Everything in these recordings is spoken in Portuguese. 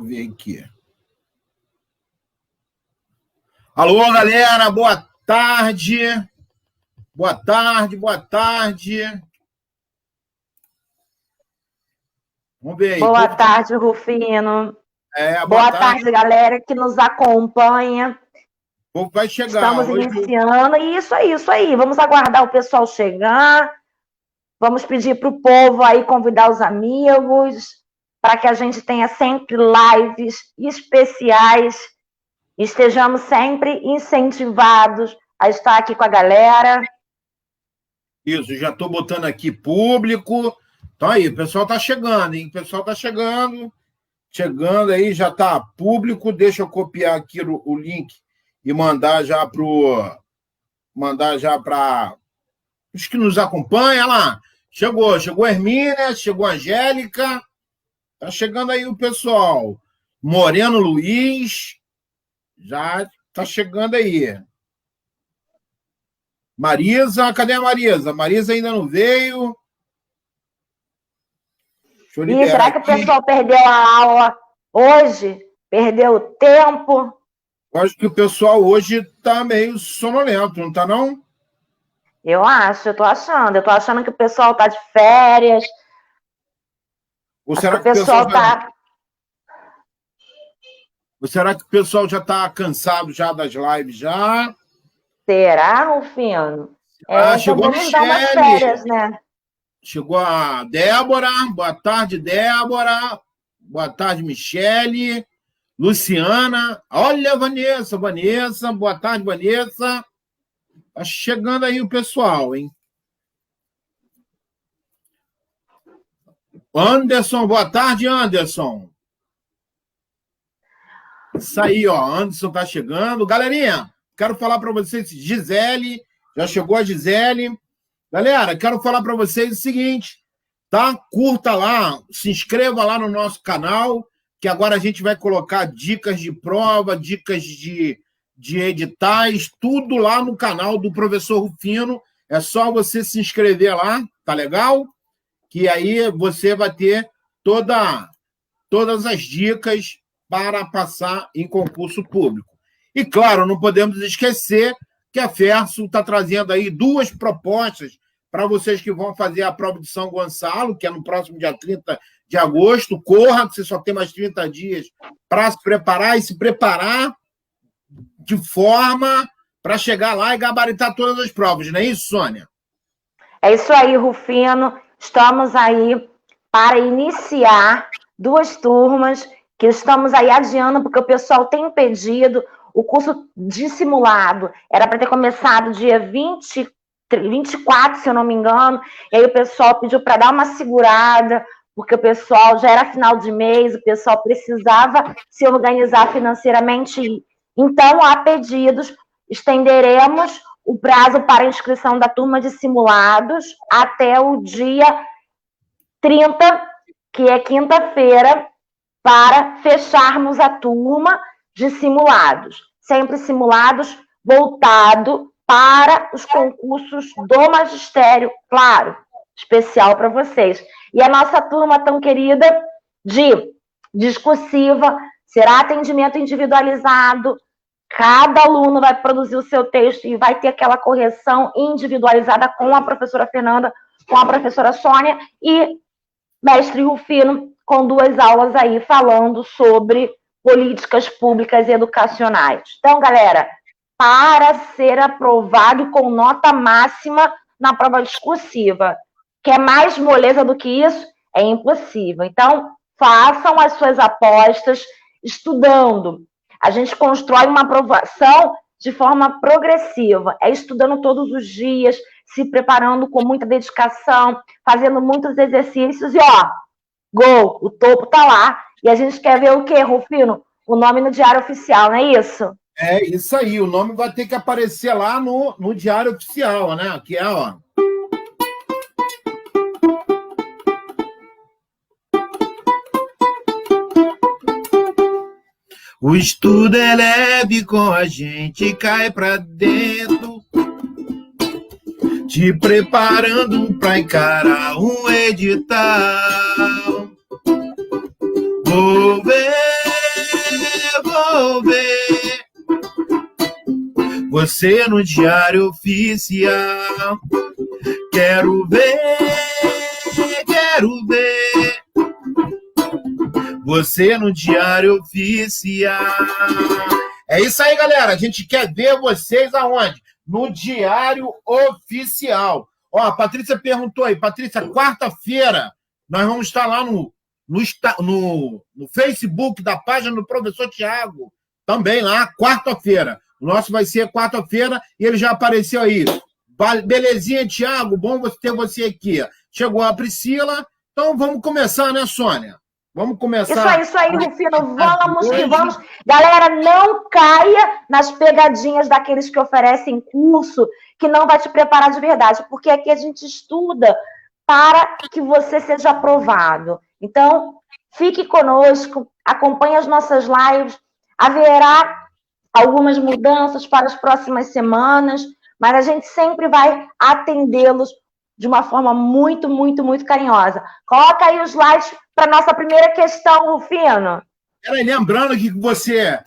ver aqui. Alô, galera, boa tarde. Boa tarde, boa tarde. Vamos ver aí. Boa tarde, Rufino. Boa tarde, galera que nos acompanha. O povo vai chegar. Estamos iniciando. Isso aí. Vamos aguardar o pessoal chegar. Vamos pedir para o povo aí convidar os amigos, para que a gente tenha sempre lives especiais. Estejamos sempre incentivados a estar aqui com a galera. Isso, já estou botando aqui público. Então aí, o pessoal está chegando, hein? O pessoal está chegando. Chegando aí, já está público. Deixa eu copiar aqui o link e mandar já para os que nos acompanham. Olha lá, chegou a Hermínia, chegou a Angélica. Está chegando aí o pessoal. Moreno Luiz, já está chegando aí. Marisa, cadê a Marisa? Marisa ainda não veio. E será que o pessoal perdeu a aula hoje? Perdeu o tempo? Eu acho que o pessoal hoje está meio sonolento, não está, não? Eu estou achando. Eu estou achando que o pessoal está de férias. Ou será que o pessoal está... Ou será que o pessoal já está cansado já das lives já? Será, Rufino? Chegou a Michele. Férias, né? Chegou a Débora. Boa tarde, Débora. Boa tarde, Michele. Luciana. Olha, Vanessa. Boa tarde, Vanessa. Tá chegando aí o pessoal, hein? Anderson, boa tarde, Anderson. Isso aí, ó. Anderson tá chegando. Galerinha, quero falar para vocês, Gisele, já chegou a Gisele. Galera, quero falar para vocês o seguinte, tá? Curta lá, se inscreva lá no nosso canal, que agora a gente vai colocar dicas de prova, dicas de editais, tudo lá no canal do Professor Rufino. É só você se inscrever lá, tá legal? Que aí você vai ter todas as dicas para passar em concurso público. E, claro, não podemos esquecer que a FERSO está trazendo aí 2 propostas para vocês que vão fazer a prova de São Gonçalo, que é no próximo dia 30 de agosto. Corra, que você só tem mais 30 dias para se preparar e se preparar de forma para chegar lá e gabaritar todas as provas. Não é isso, Sônia? É isso aí, Rufino. Estamos aí para iniciar 2 turmas que estamos aí adiando, porque o pessoal tem pedido. O curso de simulado era para ter começado dia 24, se eu não me engano, e aí o pessoal pediu para dar uma segurada, porque o pessoal já era final de mês, o pessoal precisava se organizar financeiramente. Então, há pedidos, estenderemos o prazo para inscrição da turma de simulados até o dia 30, que é quinta-feira, para fecharmos a turma de simulados. Sempre simulados voltado para os concursos do magistério, claro, especial para vocês. E a nossa turma tão querida de discursiva será atendimento individualizado. Cada aluno vai produzir o seu texto e vai ter aquela correção individualizada com a professora Fernanda, com a professora Sônia e mestre Rufino, com 2 aulas aí falando sobre políticas públicas e educacionais. Então, galera, para ser aprovado com nota máxima na prova discursiva, quer mais moleza do que isso? É impossível. Então, façam as suas apostas estudando. A gente constrói uma aprovação de forma progressiva, é estudando todos os dias, se preparando com muita dedicação, fazendo muitos exercícios e, gol, o topo tá lá. E a gente quer ver o quê, Rufino? O nome no Diário Oficial, não é isso? É isso aí, o nome vai ter que aparecer lá no Diário Oficial, né? Que é, ó. O estudo é leve com a gente, cai pra dentro, te preparando pra encarar um edital. Governo vou ver você no Diário Oficial. Quero ver você no Diário Oficial. É isso aí, galera. A gente quer ver vocês aonde? No Diário Oficial. Ó, a Patrícia perguntou aí. Patrícia, quarta-feira, nós vamos estar lá no Facebook da página do professor Tiago. Também lá, quarta-feira. O nosso vai ser quarta-feira e ele já apareceu aí. Belezinha, Tiago? Bom ter você aqui. Chegou a Priscila. Então vamos começar, né, Sônia? Vamos começar. Isso aí, Rufino. Vamos que vamos. Galera, não caia nas pegadinhas daqueles que oferecem curso que não vai te preparar de verdade, porque aqui a gente estuda para que você seja aprovado. Então, fique conosco, acompanhe as nossas lives. Haverá algumas mudanças para as próximas semanas, mas a gente sempre vai atendê-los de uma forma muito, muito, muito carinhosa. Coloca aí os slides para a nossa primeira questão, Rufino. Lembrando que você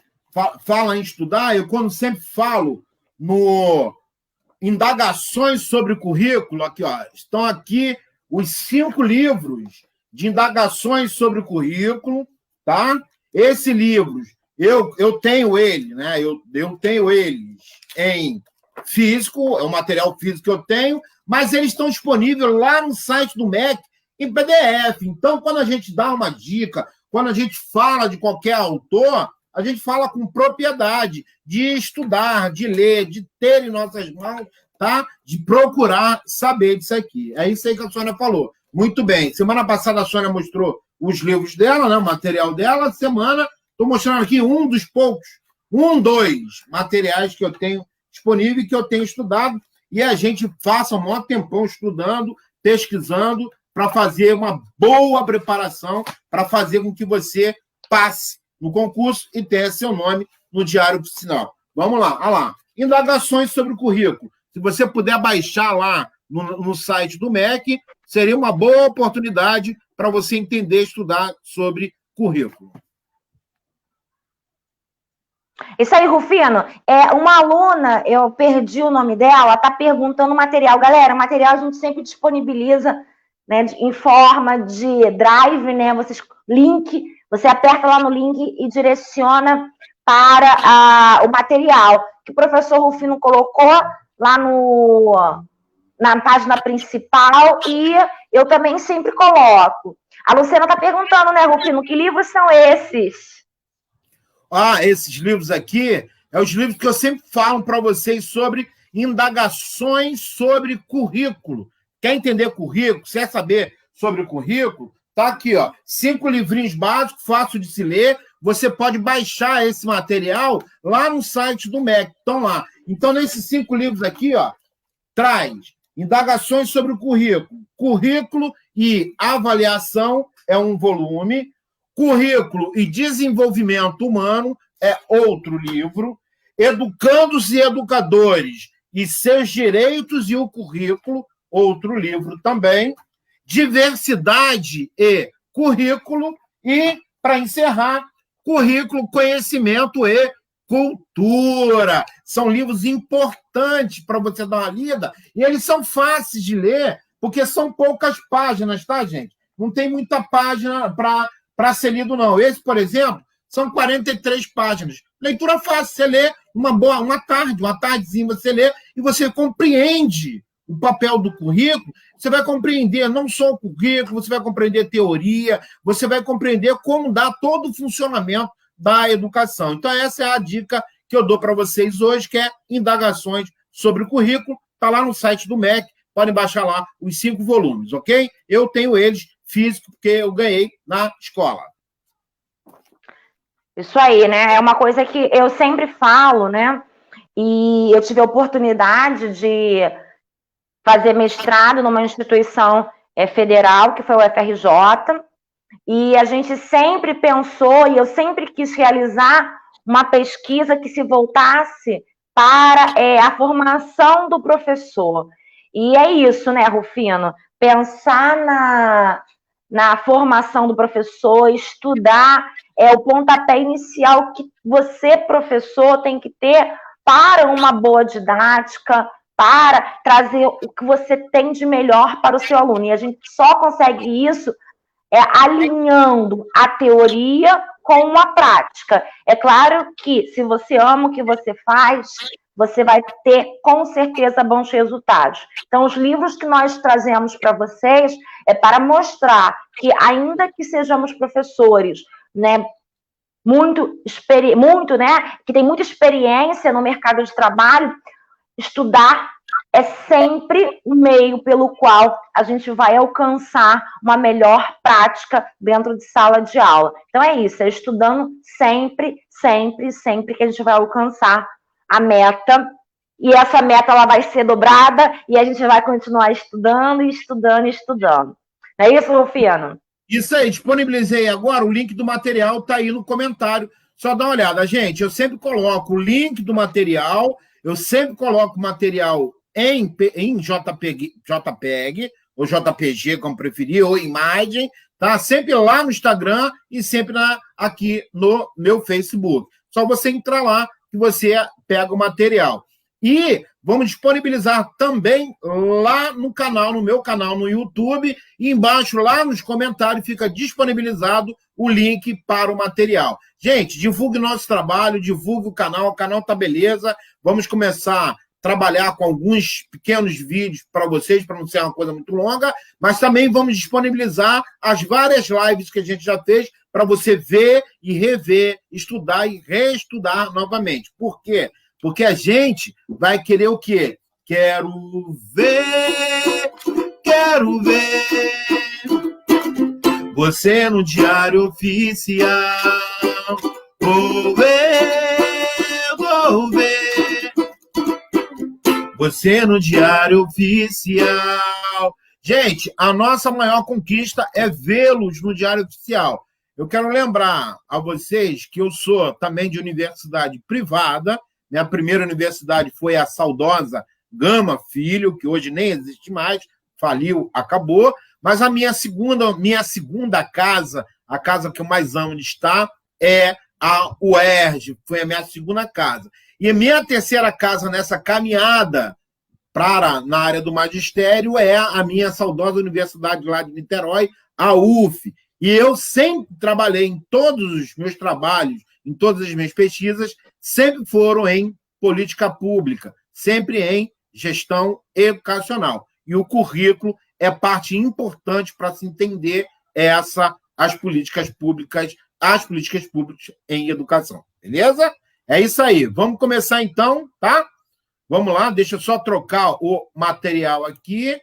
fala em estudar, eu quando sempre falo no indagações sobre o currículo, aqui, ó, estão aqui os 5 livros de indagações sobre o currículo, tá? Esses livros, eu tenho ele, né? Eu tenho eles em físico, é o material físico que eu tenho, mas eles estão disponíveis lá no site do MEC em PDF. Então, quando a gente dá uma dica, quando a gente fala de qualquer autor, a gente fala com propriedade de estudar, de ler, de ter em nossas mãos, tá? De procurar saber disso aqui. É isso aí que a Sônia falou. Muito bem. Semana passada a Sônia mostrou os livros dela, né? O material dela. Semana, estou mostrando aqui um dos poucos, 2 materiais que eu tenho disponível, que eu tenho estudado, e a gente passa um maior tempão estudando, pesquisando, para fazer uma boa preparação, para fazer com que você passe no concurso e tenha seu nome no Diário Oficial. Vamos lá, olha lá. Indagações sobre o currículo. Se você puder baixar lá no site do MEC, seria uma boa oportunidade para você entender e estudar sobre currículo. Isso aí, Rufino. Uma aluna, eu perdi o nome dela, está perguntando o material. Galera, o material a gente sempre disponibiliza, né, em forma de drive, né? Você aperta lá no link e direciona para o material que o professor Rufino colocou lá na página principal, e eu também sempre coloco. A Luciana está perguntando, né, Rufino, que livros são esses? Esses livros aqui é os livros que eu sempre falo para vocês sobre indagações sobre currículo. Quer entender currículo? Quer saber sobre o currículo? Tá aqui, ó, 5 livrinhos básicos, fácil de se ler. Você pode baixar esse material lá no site do MEC. Estão lá. Então, nesses 5 livros aqui, ó, traz indagações sobre o currículo. Currículo e avaliação é um volume. Currículo e desenvolvimento humano é outro livro. Educandos e educadores e seus direitos e o currículo, outro livro também. Diversidade e currículo. E, para encerrar, currículo, conhecimento e cultura. São livros importantes para você dar uma lida, e eles são fáceis de ler, porque são poucas páginas, tá, gente? Não tem muita página para ser lido, não. Esse, por exemplo, são 43 páginas. Leitura fácil, você lê uma tardezinha você lê e você compreende o papel do currículo. Você vai compreender não só o currículo, você vai compreender teoria, você vai compreender como dá todo o funcionamento da educação. Então, essa é a dica que eu dou para vocês hoje, que é indagações sobre o currículo. Está lá no site do MEC, podem baixar lá os 5 volumes, ok? Eu tenho eles físico, porque eu ganhei na escola. Isso aí, né? É uma coisa que eu sempre falo, né? E eu tive a oportunidade de fazer mestrado numa instituição federal, que foi o FRJ, e a gente sempre pensou, e eu sempre quis realizar uma pesquisa que se voltasse para a formação do professor. E é isso, né, Rufino? Pensar na formação do professor, estudar é o pontapé inicial que você, professor, tem que ter para uma boa didática, para trazer o que você tem de melhor para o seu aluno. E a gente só consegue isso alinhando a teoria com a prática. É claro que, se você ama o que você faz, você vai ter, com certeza, bons resultados. Então, os livros que nós trazemos para vocês é para mostrar que, ainda que sejamos professores, né, que tem muita experiência no mercado de trabalho, estudar é sempre o meio pelo qual a gente vai alcançar uma melhor prática dentro de sala de aula. Então é isso, é estudando sempre, sempre, sempre que a gente vai alcançar a meta. E essa meta ela vai ser dobrada e a gente vai continuar estudando e estudando e estudando. Não é isso, Rufino? Isso aí, disponibilizei agora, o link do material está aí no comentário. Só dá uma olhada, gente. Eu sempre coloco o link do material, eu sempre coloco o material em JPEG, ou JPG, como preferir, ou imagem, tá? Sempre lá no Instagram e sempre aqui no meu Facebook. Só você entrar lá que você pega o material. E vamos disponibilizar também lá no canal, no meu canal no YouTube, e embaixo, lá nos comentários, fica disponibilizado o link para o material. Gente, divulgue nosso trabalho, divulgue o canal tá beleza. Vamos começar a trabalhar com alguns pequenos vídeos para vocês, para não ser uma coisa muito longa, mas também vamos disponibilizar as várias lives que a gente já fez para você ver e rever, estudar e reestudar novamente. Por quê? Porque a gente vai querer o quê? Quero ver você no Diário Oficial. Vou ver você no Diário Oficial. Gente, a nossa maior conquista é vê-los no Diário Oficial. Eu quero lembrar a vocês que eu sou também de universidade privada. Minha primeira universidade foi a saudosa Gama Filho, que hoje nem existe mais, faliu, acabou. Mas a minha segunda casa, a casa que eu mais amo de estar, é a UERJ, foi a minha segunda casa. E a minha terceira casa nessa caminhada na área do magistério é a minha saudosa universidade lá de Niterói, a UF. E eu sempre trabalhei em todos os meus trabalhos, em todas as minhas pesquisas, sempre foram em política pública, sempre em gestão educacional. E o currículo é parte importante para se entender as políticas públicas em educação. Beleza? É isso aí. Vamos começar então, tá? Vamos lá, deixa eu só trocar o material aqui.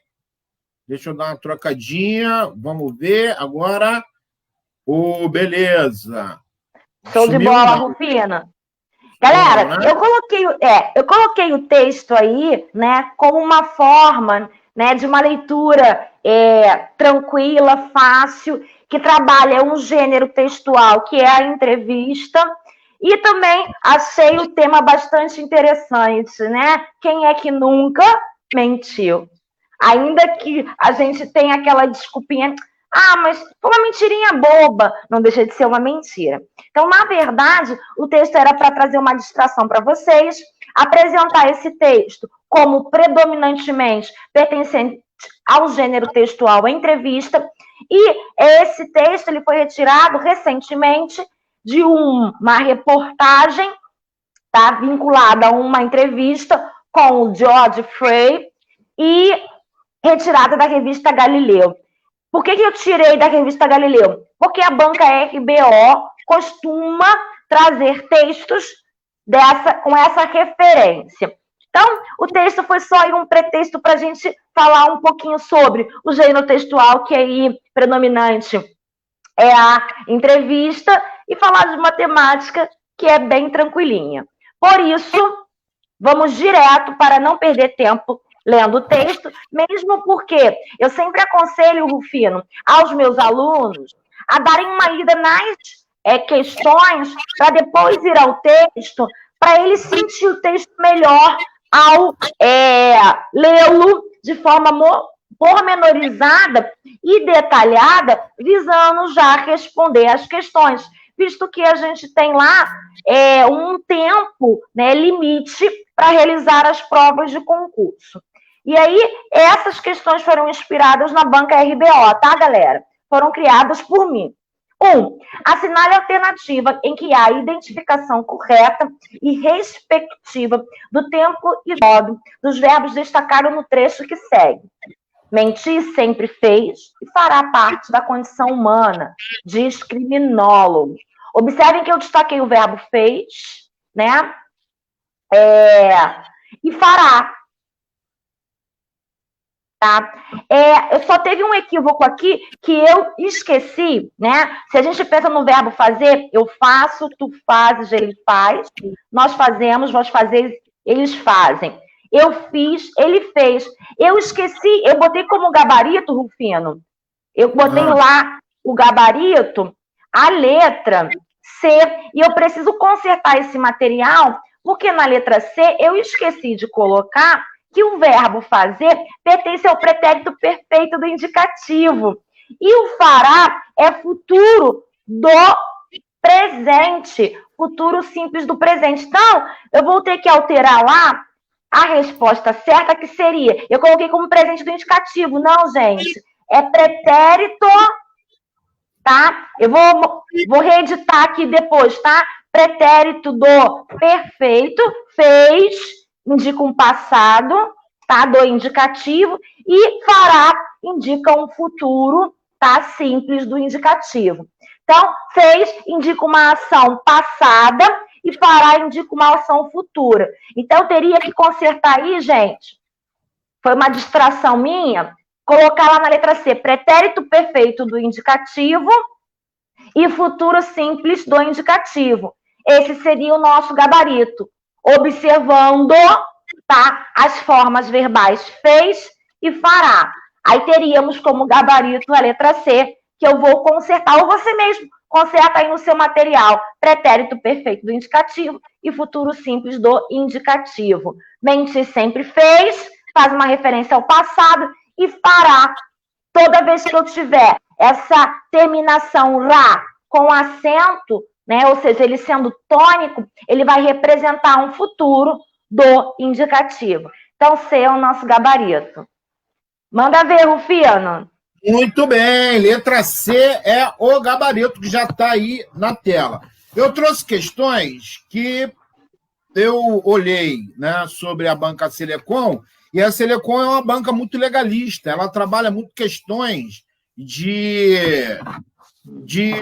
Deixa eu dar uma trocadinha. Vamos ver agora. Beleza. Show de bola, Rufino. Galera, eu coloquei o texto aí, né, como uma forma, né, de uma leitura tranquila, fácil, que trabalha um gênero textual, que é a entrevista, e também achei o tema bastante interessante, né? Quem é que nunca mentiu? Ainda que a gente tenha aquela desculpinha, mas foi uma mentirinha boba, não deixa de ser uma mentira. Então, na verdade, o texto era para trazer uma distração para vocês, apresentar esse texto como predominantemente pertencente ao gênero textual entrevista, e esse texto ele foi retirado recentemente de uma reportagem, tá, vinculada a uma entrevista com o George Frey e retirada da revista Galileu. Por que eu tirei da revista Galileu? Porque a banca RBO costuma trazer textos com essa referência. Então, o texto foi só um pretexto para a gente falar um pouquinho sobre o gênero textual, que aí predominante é a entrevista, e falar de uma temática que é bem tranquilinha. Por isso, vamos direto para não perder tempo lendo o texto, mesmo porque eu sempre aconselho, Rufino, aos meus alunos a darem uma lida nas questões para depois ir ao texto, para ele sentir o texto melhor ao lê-lo de forma pormenorizada e detalhada, visando já responder às questões, visto que a gente tem lá um tempo, né, limite para realizar as provas de concurso. E aí, essas questões foram inspiradas na banca RBO, tá, galera? Foram criadas por mim. 1. Assinale a alternativa em que há a identificação correta e respectiva do tempo e modo dos verbos destacados no trecho que segue. Mentir sempre fez e fará parte da condição humana, diz criminólogo. Observem que eu destaquei o verbo fez, né? E fará. Tá? Só teve um equívoco aqui que eu esqueci, né? Se a gente pensa no verbo fazer, eu faço, tu fazes, ele faz, nós fazemos, vós fazeis, eles fazem. Eu fiz, ele fez. Eu esqueci, eu botei como gabarito, Rufino, eu botei lá o gabarito, a letra C, e eu preciso consertar esse material, porque na letra C eu esqueci de colocar que o verbo fazer pertence ao pretérito perfeito do indicativo. E o fará é futuro do presente, futuro simples do presente. Então, eu vou ter que alterar lá a resposta certa, que seria, eu coloquei como presente do indicativo. Não, gente, é pretérito, tá? Eu vou reeditar aqui depois, tá? Pretérito do perfeito, fez, indica um passado, tá? Do indicativo, e fará indica um futuro, tá? Simples do indicativo. Então, fez indica uma ação passada e fará indica uma ação futura. Então, eu teria que consertar aí, gente, foi uma distração minha, colocar lá na letra C, pretérito perfeito do indicativo e futuro simples do indicativo. Esse seria o nosso gabarito, observando, tá, as formas verbais fez e fará. Aí teríamos como gabarito a letra C, que eu vou consertar, ou você mesmo conserta aí no seu material, pretérito perfeito do indicativo e futuro simples do indicativo. Mentir sempre fez, faz uma referência ao passado, e fará. Toda vez que eu tiver essa terminação lá com acento, né, ou seja, ele sendo tônico, ele vai representar um futuro do indicativo. Então, C é o nosso gabarito. Manda ver, Rufino. Muito bem, letra C é o gabarito que já está aí na tela. Eu trouxe questões que eu olhei, né, sobre a banca Selecom, e a Selecom é uma banca muito legalista, ela trabalha muito questões de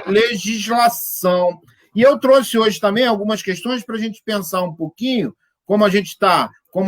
legislação. E eu trouxe hoje também algumas questões para a gente pensar um pouquinho, como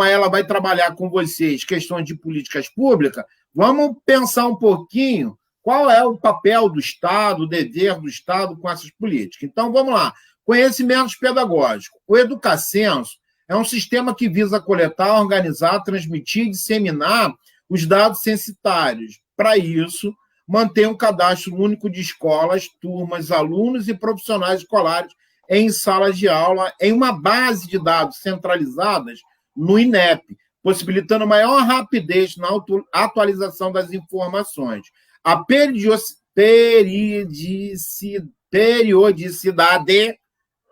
ela vai trabalhar com vocês questões de políticas públicas, vamos pensar um pouquinho qual é o papel do Estado, o dever do Estado com essas políticas. Então, vamos lá. Conhecimentos pedagógicos. O Educacenso é um sistema que visa coletar, organizar, transmitir e disseminar os dados censitários. Para isso, mantém um cadastro único de escolas, turmas, alunos e profissionais escolares em salas de aula, em uma base de dados centralizadas no INEP, possibilitando maior rapidez na atualização das informações. A periodicidade,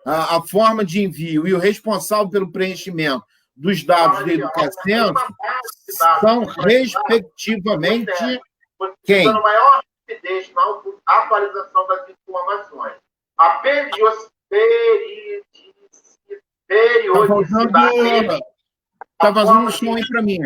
a forma de envio e o responsável pelo preenchimento dos dados da educação são, respectivamente, quem? Maior rapidez na atualização das informações. A periodicidade. Está vazando um som aí para mim.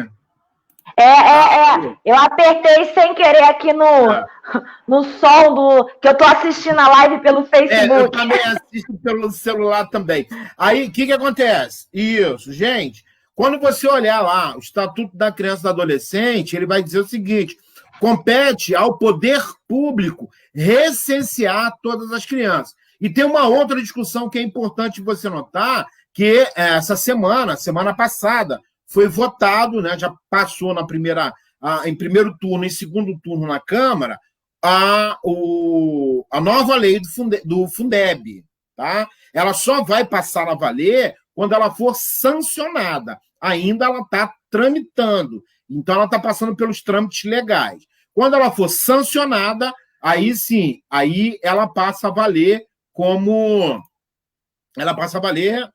Eu apertei sem querer aqui no som que eu estou assistindo a live pelo Facebook. Eu também assisto pelo celular também. Aí, o que acontece? Isso, gente, quando você olhar lá o Estatuto da Criança e do Adolescente, ele vai dizer o seguinte: compete ao poder público recensear todas as crianças. E tem uma outra discussão que é importante você notar, que essa semana passada, foi votado, né, já passou em primeiro turno e segundo turno na Câmara, a nova lei do Fundeb. Tá? Ela só vai passar a valer quando ela for sancionada. Ainda ela está tramitando. Então, ela está passando pelos trâmites legais. Quando ela for sancionada, aí sim, aí ela passa a valer como... Ela passa a valer,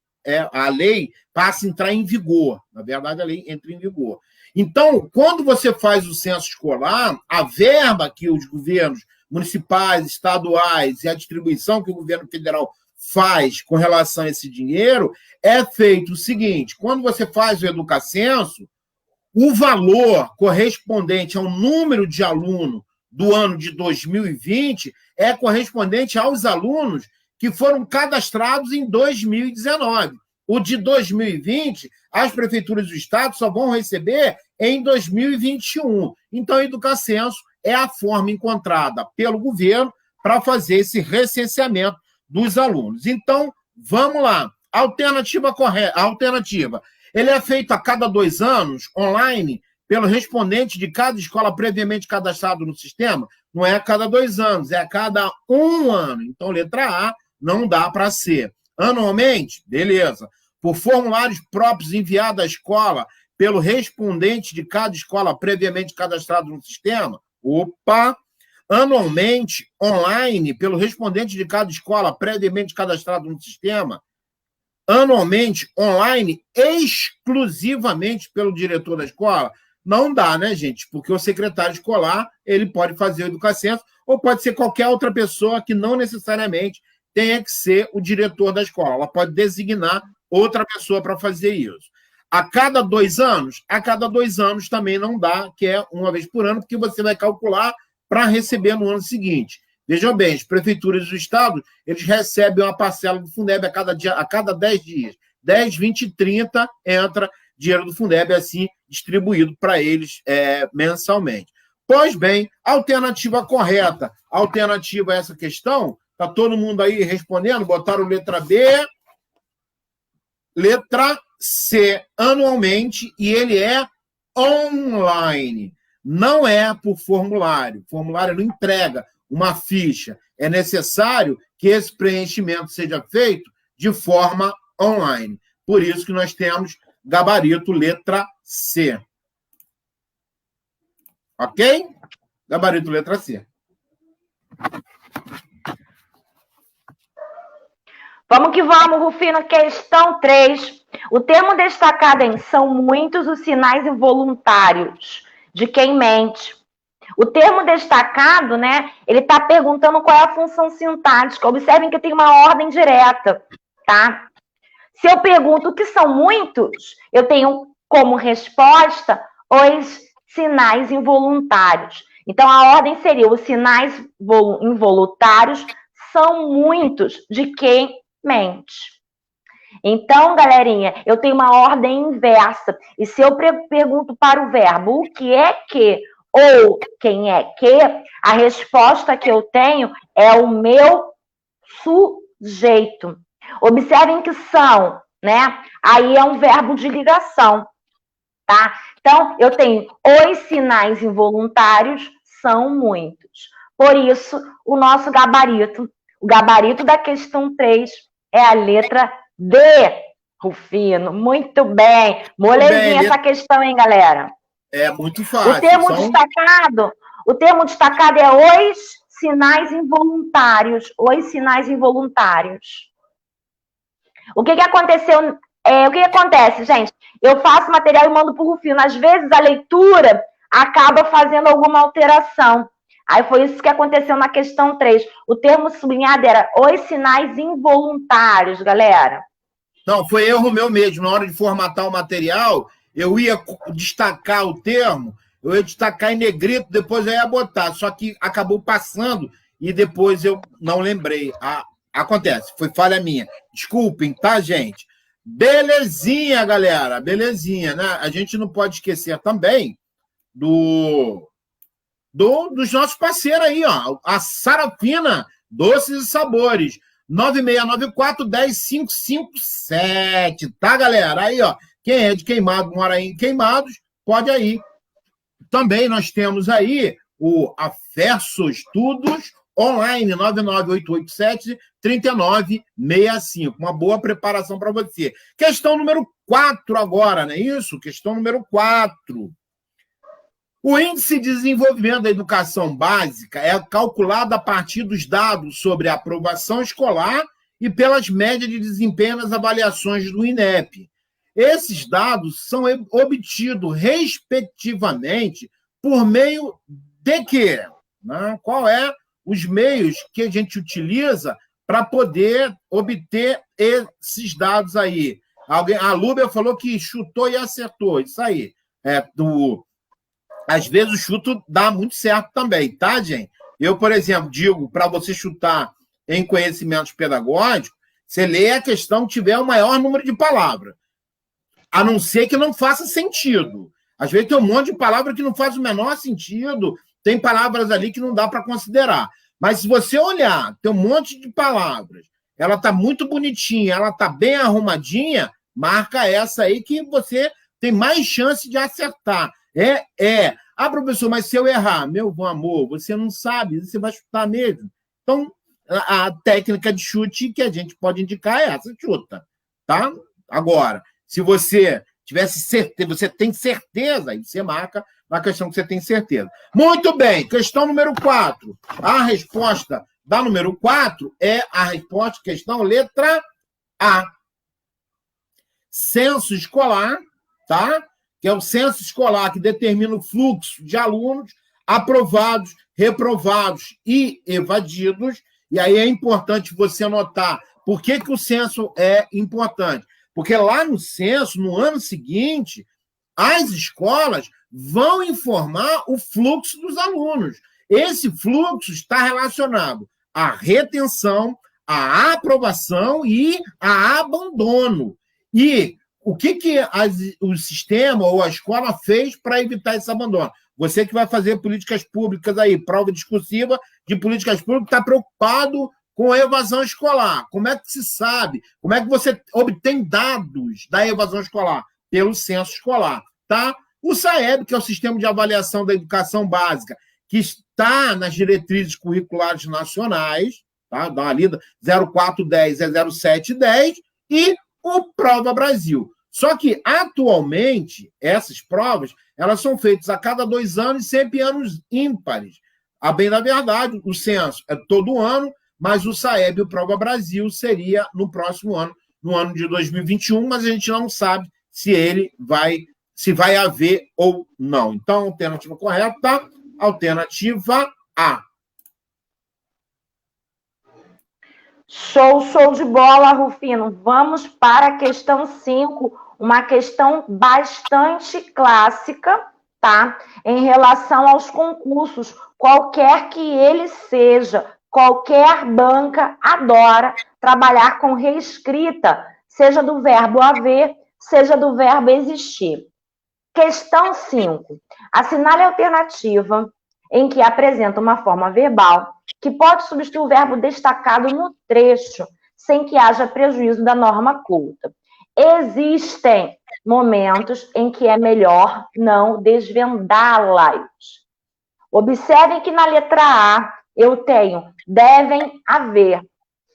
a lei passa a entrar em vigor. Na verdade, a lei entra em vigor. Então, quando você faz o censo escolar, a verba que os governos municipais, estaduais e a distribuição que o governo federal faz com relação a esse dinheiro, é feito o seguinte: quando você faz o Educacenso, o valor correspondente ao número de aluno do ano de 2020 é correspondente aos alunos que foram cadastrados em 2019. O de 2020, as prefeituras do estado só vão receber em 2021. Então, o Educacenso é a forma encontrada pelo governo para fazer esse recenseamento dos alunos. Então, vamos lá. Alternativa correta. Alternativa. Ele é feito a cada 2 anos, online, pelo respondente de cada escola previamente cadastrado no sistema. Não é a cada 2 anos, é a cada 1 ano. Então, letra A não dá para ser. Anualmente, beleza. Por formulários próprios enviados à escola pelo respondente de cada escola previamente cadastrado no sistema. Opa! Anualmente, online, pelo respondente de cada escola previamente cadastrado no sistema. Anualmente, online, exclusivamente pelo diretor da escola. Não dá, né, gente? Porque o secretário escolar, ele pode fazer o Educacenso, ou pode ser qualquer outra pessoa que não necessariamente tenha que ser o diretor da escola. Ela pode designar outra pessoa para fazer isso. A cada 2 anos? A cada 2 anos também não dá, que é uma vez por ano, porque você vai calcular para receber no ano seguinte. Vejam bem, as prefeituras do estado, eles recebem uma parcela do Fundeb a cada 10 dias. 10, 20 e 30 entra dinheiro do Fundeb, assim, distribuído para eles mensalmente. Pois bem, alternativa correta. Alternativa a essa questão, está todo mundo aí respondendo? Botaram letra B, letra C, anualmente, e ele é online. Não é por formulário. O formulário não entrega uma ficha. É necessário que esse preenchimento seja feito de forma online. Por isso que nós temos gabarito letra C. Ok? Gabarito letra C. Vamos que vamos, Rufino. Questão 3. O termo destacado em são muitos os sinais involuntários de quem mente. O termo destacado, né, ele está perguntando qual é a função sintática. Observem que tem uma ordem direta, tá? Se eu pergunto o que são muitos, eu tenho como resposta os sinais involuntários. Então, a ordem seria: os sinais involuntários são muitos de quem mente. Então, galerinha, eu tenho uma ordem inversa. E se eu pergunto para o verbo o que é que ou quem é que, a resposta que eu tenho é o meu sujeito. Observem que são, né? Aí é um verbo de ligação, tá? Então, eu tenho os sinais involuntários são muitos. Por isso, o nosso gabarito, o gabarito da questão 3 é a letra D, Rufino. Muito bem. Molezinha essa questão, hein, galera? É muito fácil. O termo destacado é os sinais involuntários. Os sinais involuntários. O que aconteceu? O que acontece, gente? Eu faço material e mando para o Rufino. Às vezes a leitura acaba fazendo alguma alteração. Aí foi isso que aconteceu na questão 3. O termo sublinhado era os sinais involuntários, galera. Não, foi erro meu mesmo. Na hora de formatar o material, eu ia destacar o termo, eu ia destacar em negrito, depois eu ia botar. Só que acabou passando e depois eu não lembrei. Acontece, foi falha minha. Desculpem, tá, gente? Belezinha, galera. Belezinha, né? A gente não pode esquecer também dos nossos parceiros aí, ó. A Sarafina Doces e Sabores. 9694-10557, tá, galera? Aí, ó. Quem é de Queimado, mora aí em Queimados, pode aí. Também nós temos aí o Afesso Estudos Online, 99887-3965. Uma boa preparação para você. Questão número 4 agora, não é isso? Questão número 4. O índice de desenvolvimento da educação básica é calculado a partir dos dados sobre a aprovação escolar e pelas médias de desempenho nas avaliações do INEP. Esses dados são obtidos, respectivamente, por meio de quê? Né? Qual é os meios que a gente utiliza para poder obter esses dados aí? A Lúbia falou que chutou e acertou. Isso aí. Às vezes o chuto dá muito certo também, tá, gente? Eu, por exemplo, digo, para você chutar em conhecimentos pedagógicos, você lê a questão que tiver o maior número de palavras. A não ser que não faça sentido. Às vezes tem um monte de palavras que não faz o menor sentido, tem palavras ali que não dá para considerar. Mas se você olhar, tem um monte de palavras, ela está muito bonitinha, ela está bem arrumadinha, marca essa aí que você tem mais chance de acertar. Ah, professor, mas se eu errar, meu bom amor, você não sabe, você vai chutar mesmo. Então, a técnica de chute que a gente pode indicar é essa, chuta, tá? Agora, se você tivesse certeza, você tem certeza, aí você marca na questão que você tem certeza. Muito bem, questão número 4. A resposta da número 4 é a resposta, questão letra A. Censo escolar, tá? Que é o censo escolar que determina o fluxo de alunos aprovados, reprovados e evadidos. E aí é importante você notar por que o censo é importante. Porque lá no censo, no ano seguinte, as escolas vão informar o fluxo dos alunos. Esse fluxo está relacionado à retenção, à aprovação e a abandono. E o que o sistema ou a escola fez para evitar esse abandono? Você que vai fazer políticas públicas aí, prova discursiva de políticas públicas, está preocupado com a evasão escolar. Como é que se sabe? Como é que você obtém dados da evasão escolar? Pelo censo escolar, tá? O SAEB, que é o Sistema de Avaliação da Educação Básica, que está nas diretrizes curriculares nacionais, tá? Dá uma lida, 0410 é 0710, e o Prova Brasil. Só que, atualmente, essas provas, elas são feitas a cada 2 anos, sempre em anos ímpares. A bem da verdade, o censo é todo ano, mas o SAEB e o Prova Brasil seria no próximo ano, no ano de 2021, mas a gente não sabe se vai haver ou não. Então, alternativa correta, alternativa A. Show de bola, Rufino. Vamos para a questão 5, uma questão bastante clássica, tá? Em relação aos concursos, qualquer que ele seja, qualquer banca adora trabalhar com reescrita, seja do verbo haver, seja do verbo existir. Questão 5. Assinale a alternativa em que apresenta uma forma verbal que pode substituir o verbo destacado no trecho, sem que haja prejuízo da norma culta. Existem momentos em que é melhor não desvendá-las. Observem que na letra A eu tenho devem haver.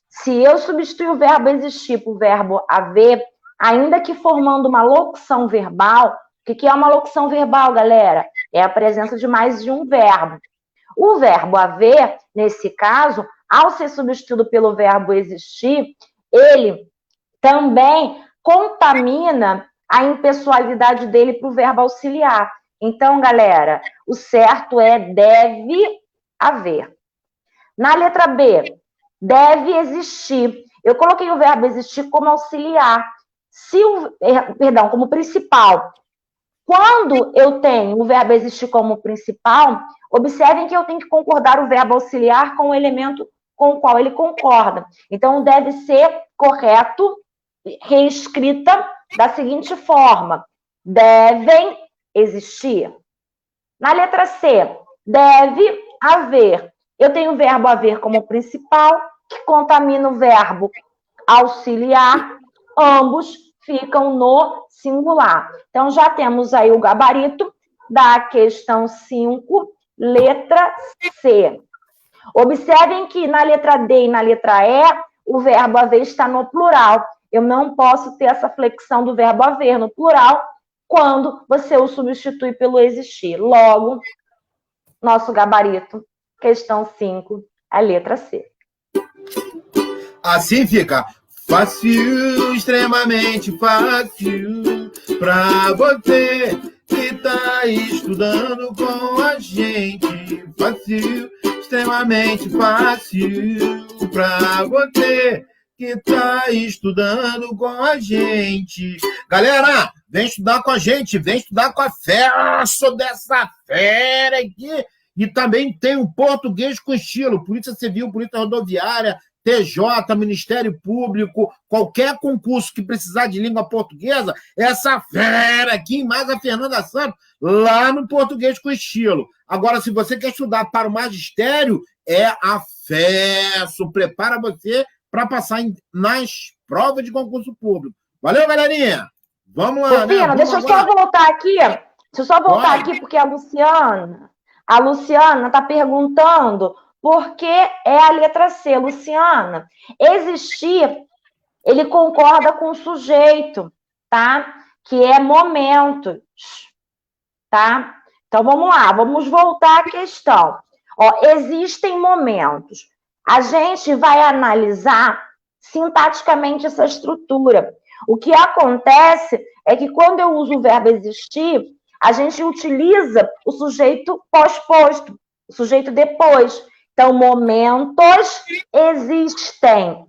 Se eu substituir o verbo existir por verbo haver, ainda que formando uma locução verbal, o que é uma locução verbal, galera? É a presença de mais de um verbo. O verbo haver, nesse caso, ao ser substituído pelo verbo existir, ele também contamina a impessoalidade dele para o verbo auxiliar. Então, galera, o certo é deve haver. Na letra B, deve existir. Eu coloquei o verbo existir como auxiliar. Como principal. Quando eu tenho o verbo existir como principal, observem que eu tenho que concordar o verbo auxiliar com o elemento com o qual ele concorda. Então, deve ser correto, reescrita da seguinte forma: devem existir. Na letra C, deve haver. Eu tenho o verbo haver como principal, que contamina o verbo auxiliar, ambos ficam no singular. Então, já temos aí o gabarito da questão 5, letra C. Observem que na letra D e na letra E, o verbo haver está no plural. Eu não posso ter essa flexão do verbo haver no plural quando você o substitui pelo existir. Logo, nosso gabarito, questão 5, a letra C. Assim fica fácil, extremamente fácil, pra você que tá estudando com a gente. Fácil, extremamente fácil, pra você que tá estudando com a gente. Galera, vem estudar com a gente, vem estudar com a fera, sou dessa fera aqui. E também tem o português com estilo, Polícia Civil, Polícia Rodoviária, TJ, Ministério Público, qualquer concurso que precisar de língua portuguesa, essa fera aqui, mais a Fernanda Santos, lá no português com estilo. Agora, se você quer estudar para o magistério, é a FESO. Prepara você para passar nas provas de concurso público. Valeu, galerinha? Vamos lá, Ô, Pino, deixa eu só voltar aqui. Deixa eu só voltar aqui, porque a Luciana está perguntando por que é a letra C. Luciana, existir, ele concorda com o sujeito, tá? Que é momentos, tá? Então, vamos lá, vamos voltar à questão. Ó, existem momentos. A gente vai analisar sintaticamente essa estrutura. O que acontece é que quando eu uso o verbo existir, a gente utiliza o sujeito pós-posto, o sujeito depois. Então, momentos existem.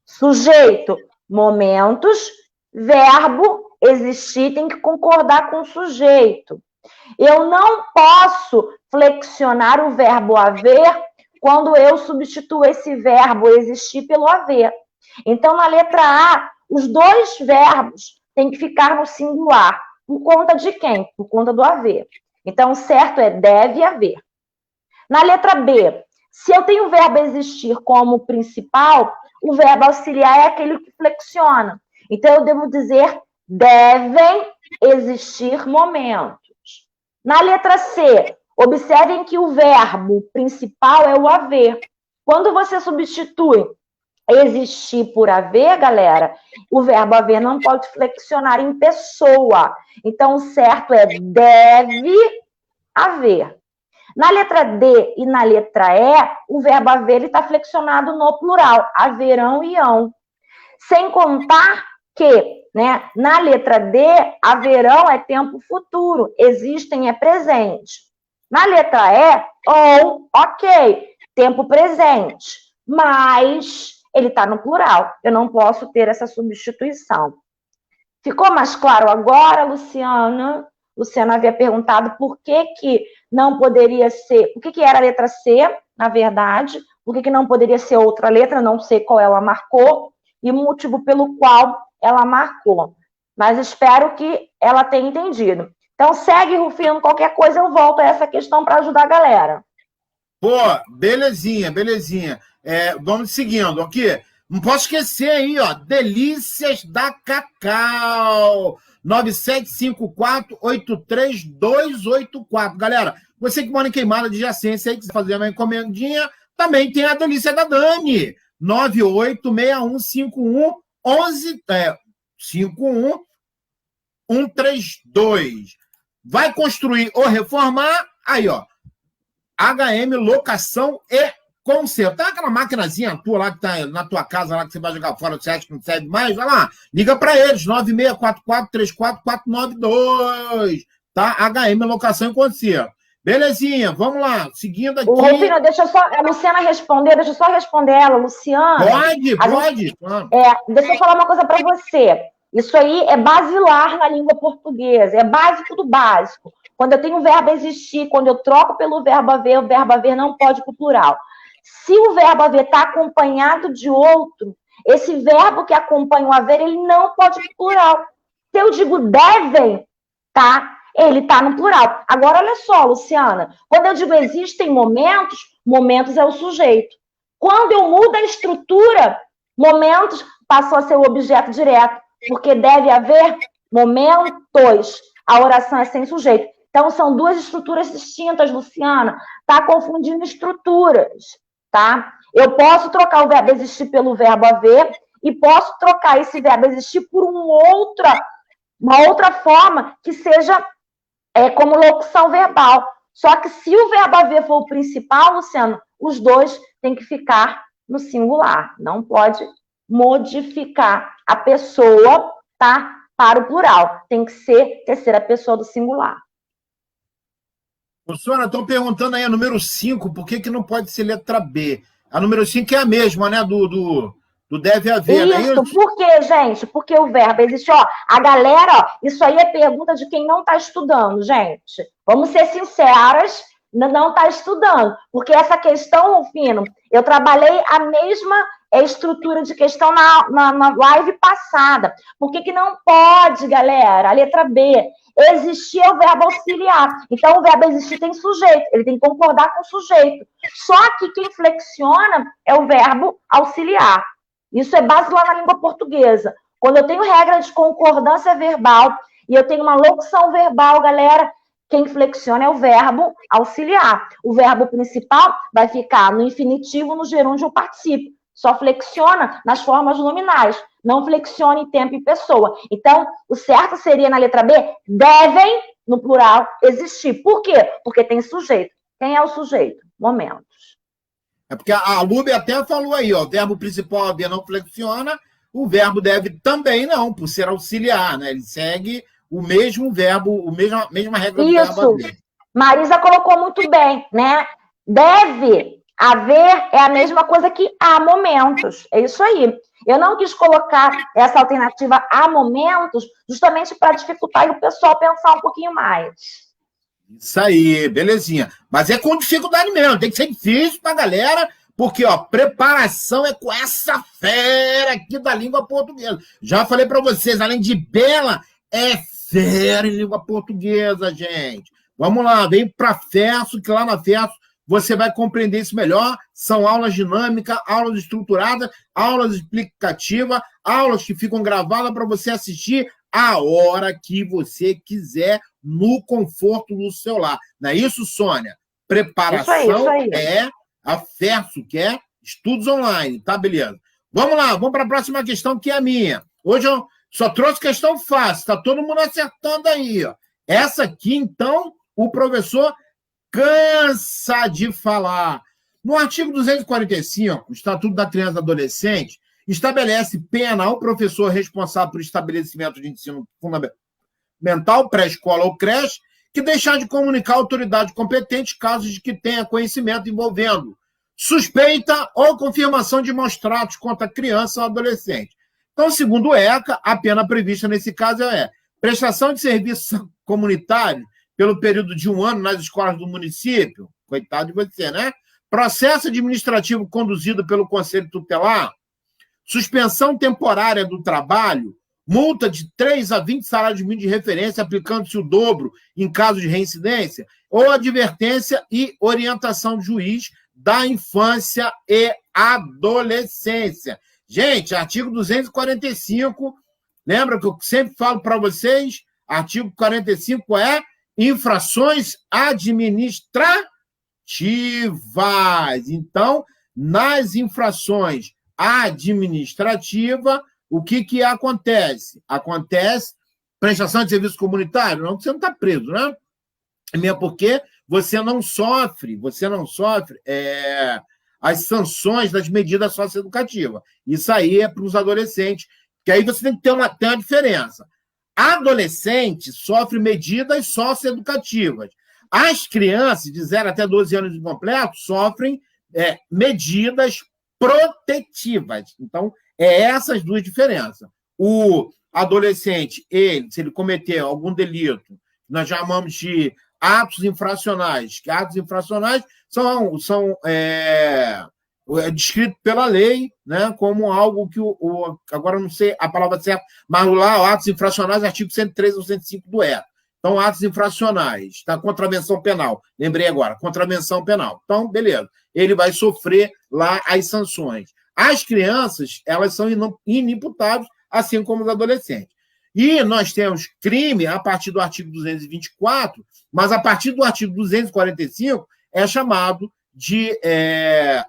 Sujeito, momentos, verbo, existir, tem que concordar com o sujeito. Eu não posso flexionar o verbo haver quando eu substituo esse verbo existir pelo haver. Então, na letra A, os dois verbos têm que ficar no singular. Por conta de quem? Por conta do haver. Então, o certo é deve haver. Na letra B, se eu tenho o verbo existir como principal, o verbo auxiliar é aquele que flexiona. Então, eu devo dizer devem existir momentos. Na letra C, observem que o verbo principal é o haver. Quando você substitui existir por haver, galera, o verbo haver não pode flexionar em pessoa. Então, o certo é deve haver. Na letra D e na letra E, o verbo haver está flexionado no plural, haverão e hão. Sem contar que, né, na letra D, haverão é tempo futuro, existem é presente. Na letra E, ou, ok, tempo presente, mas ele está no plural. Eu não posso ter essa substituição. Ficou mais claro agora, Luciana? Luciana havia perguntado por que não poderia ser... Por que era a letra C, na verdade? Por que não poderia ser outra letra? Não sei qual ela marcou e o motivo pelo qual ela marcou. Mas espero que ela tenha entendido. Então, segue, Rufino. Qualquer coisa eu volto a essa questão para ajudar a galera. Pô, belezinha, belezinha. Vamos seguindo aqui. Não posso esquecer aí, ó. Delícias da Cacau. 9754-83284. Galera, você que mora em Queimada de Jacência aí, quiser fazer uma encomendinha, também tem a delícia da Dani. 98651-51132. Vai construir ou reformar, aí, ó. HM Locação e Conserto. Tem aquela maquinazinha tua lá que tá na tua casa, lá que você vai jogar fora, você acha que não serve mais? Vai lá, liga para eles, 9644-34492, tá? HM Locação e Conserto. Belezinha, vamos lá, seguindo aqui. Rufino, deixa eu só, a Luciana responder, deixa eu só responder ela, Luciana. Pode. Deixa eu falar uma coisa para você. Isso aí é basilar na língua portuguesa, é básico do básico. Quando eu tenho o verbo existir, quando eu troco pelo verbo haver, o verbo haver não pode ir para o plural. Se o verbo haver está acompanhado de outro, esse verbo que acompanha o haver, ele não pode ir para o plural. Se eu digo devem, tá? Ele está no plural. Agora, olha só, Luciana, quando eu digo existem momentos, momentos é o sujeito. Quando eu mudo a estrutura, momentos passou a ser o objeto direto, porque deve haver momentos. A oração é sem sujeito. Então, são duas estruturas distintas, Luciana. Está confundindo estruturas, tá? Eu posso trocar o verbo existir pelo verbo haver e posso trocar esse verbo existir por uma outra uma outra forma que seja como locução verbal. Só que se o verbo haver for o principal, Luciano, os dois têm que ficar no singular. Não pode modificar a pessoa, tá? Para o plural. Tem que ser terceira pessoa do singular. Professora, estão perguntando aí a número 5, por que não pode ser letra B? A número 5 é a mesma, né? Do deve haver, isso, né? Por quê, gente? Porque o verbo existe, ó. A galera, ó, isso aí é pergunta de quem não está estudando, gente. Vamos ser sinceras, não está estudando. Porque essa questão, Rufino, eu trabalhei a mesma estrutura de questão na live passada. Por que não pode, galera? A letra B. Existir é o verbo auxiliar. Então, o verbo existir tem sujeito. Ele tem que concordar com o sujeito. Só que quem flexiona é o verbo auxiliar. Isso é base lá na língua portuguesa. Quando eu tenho regra de concordância verbal e eu tenho uma locução verbal, galera, quem flexiona é o verbo auxiliar. O verbo principal vai ficar no infinitivo, no gerúndio ou particípio. Só flexiona nas formas nominais. Não flexiona em tempo e pessoa. Então, o certo seria na letra B, devem, no plural, existir. Por quê? Porque tem sujeito. Quem é o sujeito? Momentos. É porque a Lube até falou aí, ó, o verbo principal haver não flexiona, o verbo deve também não, por ser auxiliar, né? Ele segue o mesmo verbo, a mesma regra do verbo haver. Marisa colocou muito bem, né? Deve haver é a mesma coisa que há momentos. É isso aí. Eu não quis colocar essa alternativa há momentos justamente para dificultar e o pessoal pensar um pouquinho mais. Isso aí, belezinha. Mas é com dificuldade mesmo, tem que ser difícil pra galera, porque, ó, preparação é com essa fera aqui da língua portuguesa. Já falei para vocês, além de bela, é fera em língua portuguesa, gente. Vamos lá, vem pra FERSO, que lá na FERSO você vai compreender isso melhor. São aulas dinâmicas, aulas estruturadas, aulas explicativas, aulas que ficam gravadas para você assistir a hora que você quiser, no conforto do celular. Não é isso, Sônia? Preparação isso aí. É a FERSO, que é estudos online, tá? Beleza. Vamos lá, vamos para a próxima questão, que é a minha. Hoje eu só trouxe questão fácil, tá todo mundo acertando aí, ó. Essa aqui, então, o professor cansa de falar. No artigo 245, o Estatuto da Criança e do Adolescente estabelece pena ao professor responsável por estabelecimento de ensino fundamental, pré-escola ou creche, que deixar de comunicar à autoridade competente casos de que tenha conhecimento envolvendo suspeita ou confirmação de maus tratos contra a criança ou adolescente. Então, segundo o ECA, a pena prevista nesse caso é prestação de serviço comunitário pelo período de 1 ano nas escolas do município, coitado de você, né? Processo administrativo conduzido pelo Conselho Tutelar, suspensão temporária do trabalho, multa de 3 a 20 salários mínimos de referência, aplicando-se o dobro em caso de reincidência, ou advertência e orientação do juiz da infância e adolescência. Gente, artigo 245, lembra que eu sempre falo para vocês? Artigo 45 é infrações administrativas. Então, nas infrações administrativas, o que acontece? Acontece prestação de serviço comunitário? Não, você não está preso, né? Mesmo porque você não sofre as sanções das medidas socioeducativas. Isso aí é para os adolescentes, que aí você tem que ter uma diferença. Adolescente sofre medidas socioeducativas. As crianças de 0 até 12 anos incompletos sofrem medidas protetivas. Então, essas duas diferenças. O adolescente, se ele cometer algum delito, nós chamamos de atos infracionais, que atos infracionais são descritos pela lei, né, como algo que agora não sei a palavra certa, mas lá, atos infracionais, artigo 103 ou 105 do ECA. Então, atos infracionais, tá? Contravenção penal. Lembrei agora, contravenção penal. Então, beleza. Ele vai sofrer lá as sanções. As crianças, elas são inimputáveis, assim como os adolescentes. E nós temos crime a partir do artigo 224, mas a partir do artigo 245 é chamado de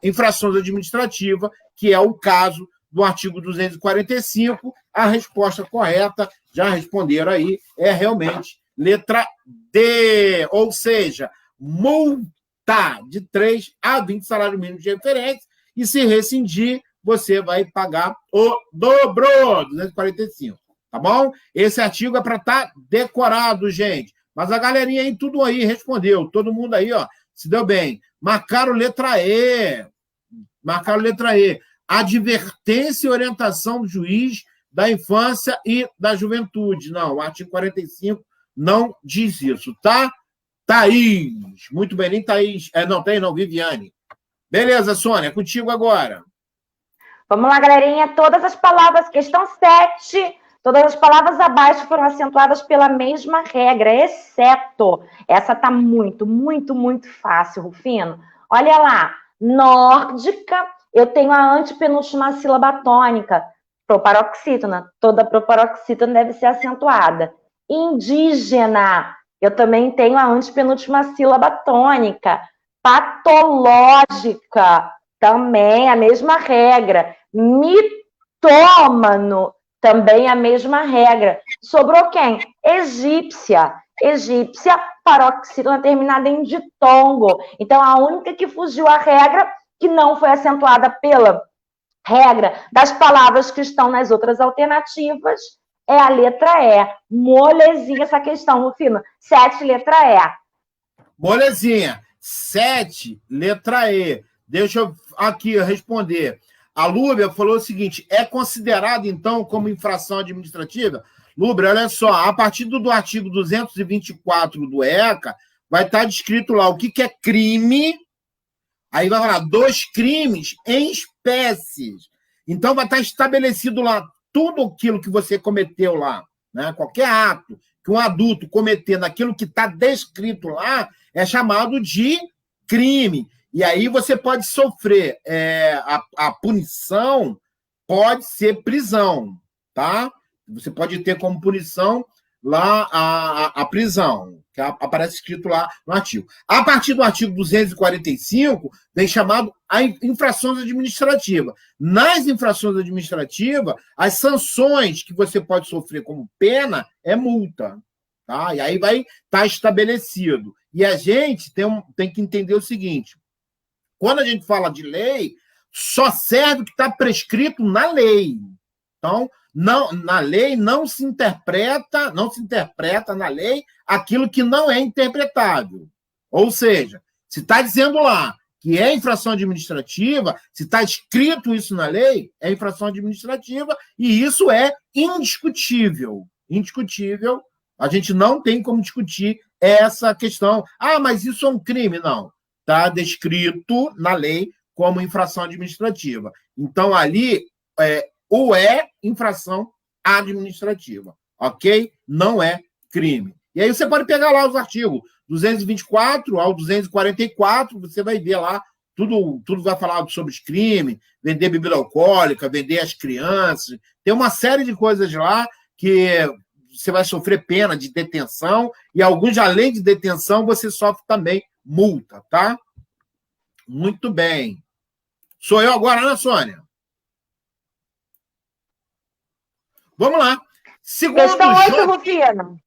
infrações administrativas, que é o caso do artigo 245, A resposta correta, já responderam aí, é realmente letra D, ou seja, multa de 3 a 20 salários mínimos de referência, e se rescindir, você vai pagar o dobro, 245, tá bom? Esse artigo é para estar decorado, gente. Mas a galerinha aí, tudo aí respondeu, todo mundo aí, ó, se deu bem. Marcaram letra E. Marcaram letra E. Advertência e orientação do juiz da infância e da juventude. Não, o artigo 45 não diz isso, tá? Thaís. Muito bem, nem Thaís. Não, Thaís não, Viviane. Beleza, Sônia, contigo agora. Vamos lá, galerinha. Todas as palavras, questão 7, todas as palavras abaixo foram acentuadas pela mesma regra, exceto. Essa tá muito, muito, muito fácil, Rufino. Olha lá. Nórdica, eu tenho a antepenúltima sílaba tônica. Proparoxítona. Toda proparoxítona deve ser acentuada. Indígena, eu também tenho a antepenúltima sílaba tônica. Patológica, também a mesma regra. Mitômano, também a mesma regra. Sobrou quem? Egípcia. Egípcia, paroxítona terminada em ditongo. Então, a única que fugiu à regra, que não foi acentuada pela regra das palavras que estão nas outras alternativas, é a letra E. Molezinha essa questão, Rufino. 7, letra E. Molezinha. 7, letra E. Deixa eu aqui responder. A Lúbia falou o seguinte, é considerado, então, como infração administrativa? Lúbia, olha só, a partir do artigo 224 do ECA, vai estar descrito lá o que é crime, aí vai falar, 2 crimes em espécies. Então, vai estar estabelecido lá tudo aquilo que você cometeu lá, né? Qualquer ato que um adulto cometer naquilo que está descrito lá, é chamado de crime. E aí você pode sofrer, a punição pode ser prisão, tá? Você pode ter como punição lá a prisão, que aparece escrito lá no artigo. A partir do artigo 245, vem chamado a infrações administrativas. Nas infrações administrativas, as sanções que você pode sofrer como pena é multa. Tá? E aí vai estar estabelecido. E a gente tem que entender o seguinte, quando a gente fala de lei, só serve o que está prescrito na lei. Então, na lei não se interpreta na lei aquilo que não é interpretável. Ou seja, se está dizendo lá que é infração administrativa, se está escrito isso na lei, é infração administrativa e isso é indiscutível. Indiscutível. A gente não tem como discutir essa questão. Ah, mas isso é um crime. Não. Está descrito na lei como infração administrativa. Então, ali ou é infração administrativa, ok? Não é crime. E aí você pode pegar lá os artigos 224 ao 244, você vai ver lá, tudo vai falar sobre os crimes, vender bebida alcoólica, vender as crianças, tem uma série de coisas lá que você vai sofrer pena de detenção e alguns, além de detenção, você sofre também multa, tá? Muito bem. Sou eu agora, né, Sônia? Vamos lá. Segundo questão 8, Rufino.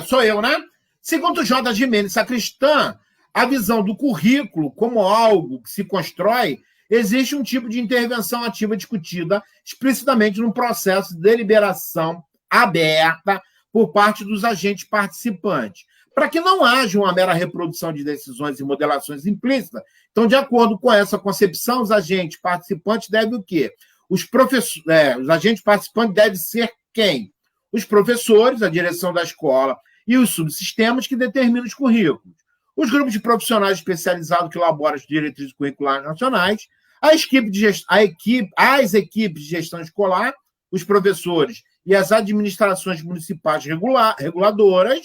Sou eu, né? Segundo J. Gimenez Sacristã, a visão do currículo como algo que se constrói, existe um tipo de intervenção ativa discutida explicitamente num processo de deliberação aberta por parte dos agentes participantes, para que não haja uma mera reprodução de decisões e modelações implícitas. Então, de acordo com essa concepção, os agentes participantes devem o quê? Os agentes participantes devem ser quem? Os professores, a direção da escola e os subsistemas que determinam os currículos. Os grupos de profissionais especializados que elaboram as diretrizes curriculares nacionais, as equipes de gestão escolar, os professores e as administrações municipais reguladoras,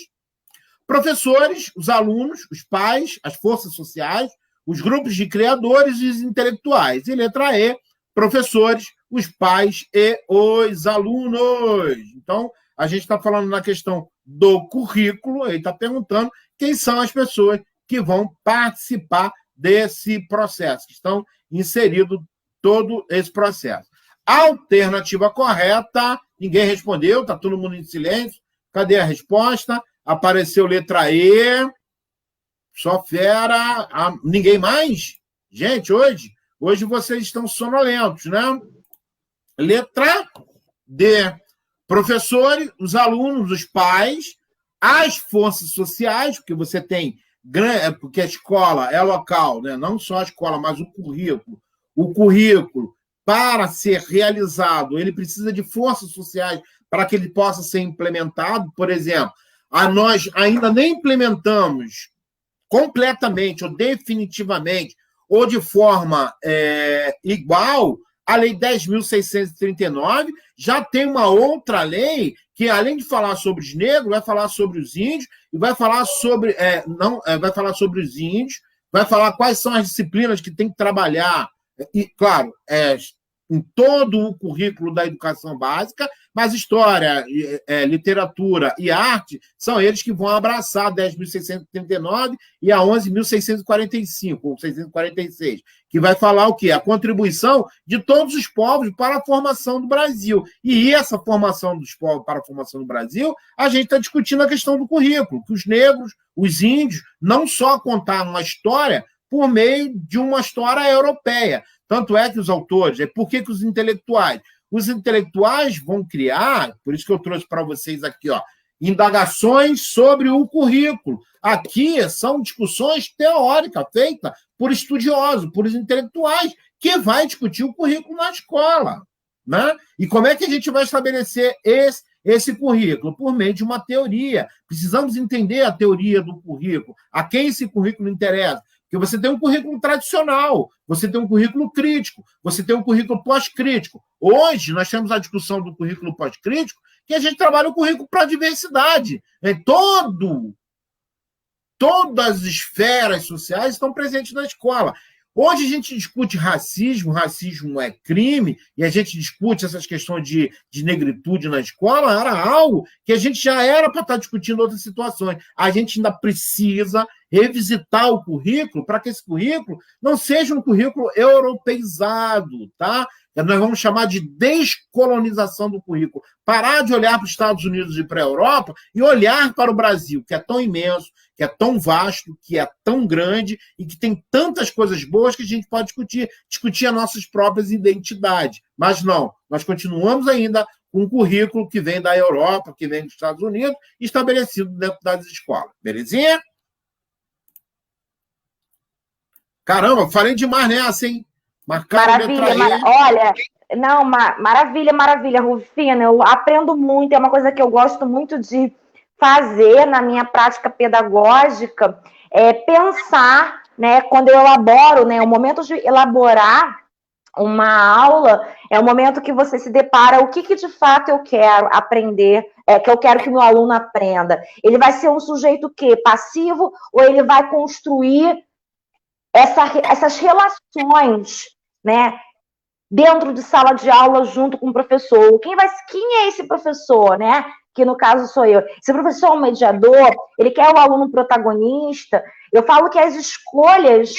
professores, os alunos, os pais, as forças sociais, os grupos de criadores e os intelectuais. E letra E, professores, os pais e os alunos. Então, a gente está falando na questão do currículo, ele está perguntando quem são as pessoas que vão participar desse processo, que estão inseridos todo esse processo. Alternativa correta, ninguém respondeu, está todo mundo em silêncio. Cadê a resposta? Apareceu letra E, só fera. Ninguém mais? Gente, hoje vocês estão sonolentos, né? Letra D. Professores, os alunos, os pais, as forças sociais, porque você tem, porque a escola é local, né? Não só a escola, mas o currículo. O currículo, para ser realizado, ele precisa de forças sociais para que ele possa ser implementado. Por exemplo, nós ainda nem implementamos completamente ou definitivamente ou de forma igual a Lei 10.639, já tem uma outra lei que, além de falar sobre os negros, vai falar sobre os índios e vai falar sobre vai falar sobre os índios, vai falar quais são as disciplinas que tem que trabalhar, e, claro, em todo o currículo da educação básica, mas história, literatura e arte são eles que vão abraçar a 10.639 e a 11.645, ou 646, que vai falar o quê? A contribuição de todos os povos para a formação do Brasil. E essa formação dos povos para a formação do Brasil, a gente está discutindo a questão do currículo, que os negros, os índios, não só contaram uma história por meio de uma história europeia. Tanto é que os autores, por que os intelectuais? Os intelectuais vão criar, por isso que eu trouxe para vocês aqui, indagações sobre o currículo. Aqui são discussões teóricas feitas por estudiosos, por intelectuais, que vai discutir o currículo na escola. Né? E como é que a gente vai estabelecer esse currículo? Por meio de uma teoria. Precisamos entender a teoria do currículo, a quem esse currículo interessa. Porque você tem um currículo tradicional, você tem um currículo crítico, você tem um currículo pós-crítico. Hoje, nós temos a discussão do currículo pós-crítico, que a gente trabalha o currículo para a diversidade. Todas as esferas sociais estão presentes na escola. Hoje a gente discute racismo é crime, e a gente discute essas questões de negritude na escola, era algo que a gente já era para estar discutindo outras situações. A gente ainda precisa revisitar o currículo para que esse currículo não seja um currículo europeizado, tá? Nós vamos chamar de descolonização do currículo. Parar de olhar para os Estados Unidos e para a Europa e olhar para o Brasil, que é tão imenso, que é tão vasto, que é tão grande e que tem tantas coisas boas que a gente pode discutir as nossas próprias identidades. Mas não, nós continuamos ainda com um currículo que vem da Europa, que vem dos Estados Unidos, estabelecido dentro das escolas. Belezinha? Caramba, falei demais nessa, hein? Maravilha, olha, não, maravilha, Rufina, eu aprendo muito, é uma coisa que eu gosto muito de fazer na minha prática pedagógica, pensar, né, quando eu elaboro, né, o momento de elaborar uma aula é o momento que você se depara o que de fato eu quero aprender, que eu quero que meu aluno aprenda. Ele vai ser um sujeito passivo ou ele vai construir essas relações, né, dentro de sala de aula junto com o professor. Quem é esse professor, né? Que no caso sou eu. Esse professor é um mediador, ele quer o aluno protagonista. Eu falo que as escolhas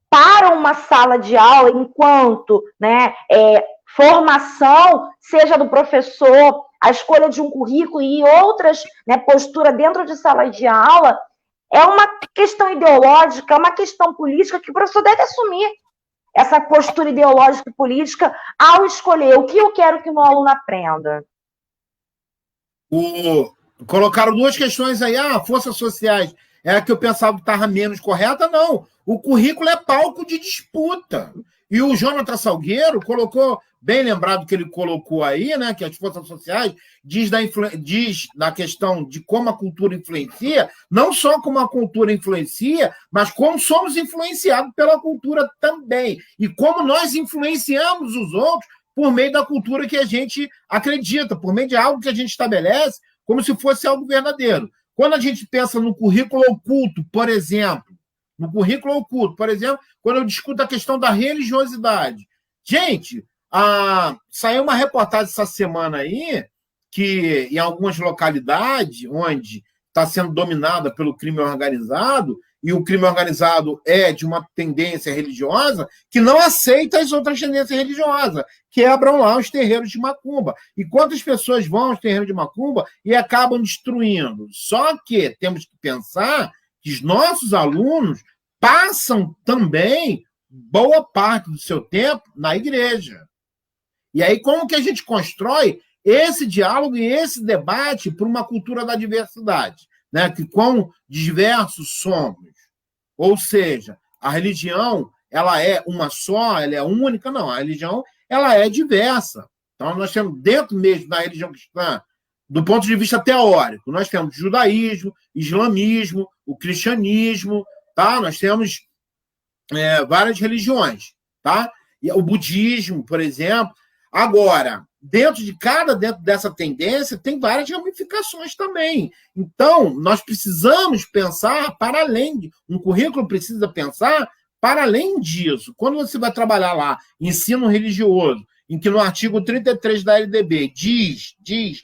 para uma sala de aula, enquanto, né, formação, seja do professor, a escolha de um currículo e outras, né, postura dentro de sala de aula, é uma questão ideológica, é uma questão política que o professor deve assumir essa postura ideológica e política ao escolher o que eu quero que o meu aluno aprenda. Colocaram duas questões aí. Forças sociais é a que eu pensava que estava menos correta. Não, o currículo é palco de disputa. E o Jonathan Salgueiro colocou, bem lembrado que ele colocou aí, né, que as forças sociais diz da questão de como a cultura influencia, não só como a cultura influencia, mas como somos influenciados pela cultura também. E como nós influenciamos os outros por meio da cultura que a gente acredita, por meio de algo que a gente estabelece como se fosse algo verdadeiro. Quando a gente pensa no currículo oculto, por exemplo, quando eu discuto a questão da religiosidade. Gente, saiu uma reportagem essa semana aí que em algumas localidades onde está sendo dominada pelo crime organizado, e o crime organizado é de uma tendência religiosa, que não aceita as outras tendências religiosas, quebram lá os terreiros de macumba. E quantas pessoas vão aos terreiros de macumba e acabam destruindo? Só que temos que pensar que os nossos alunos passam também boa parte do seu tempo na igreja. E aí, como que a gente constrói esse diálogo e esse debate para uma cultura da diversidade, né? Que quão diversos somos. Ou seja, a religião, ela é uma só, ela é única? Não, a religião, ela é diversa. Então, nós temos, dentro mesmo da religião cristã, do ponto de vista teórico, nós temos judaísmo, islamismo, o cristianismo, tá? Nós temos várias religiões, tá? E o budismo, por exemplo. Agora, dentro dessa tendência, tem várias ramificações também. Então, nós precisamos pensar para além, um currículo precisa pensar para além disso. Quando você vai trabalhar lá, ensino religioso, em que no artigo 33 da LDB diz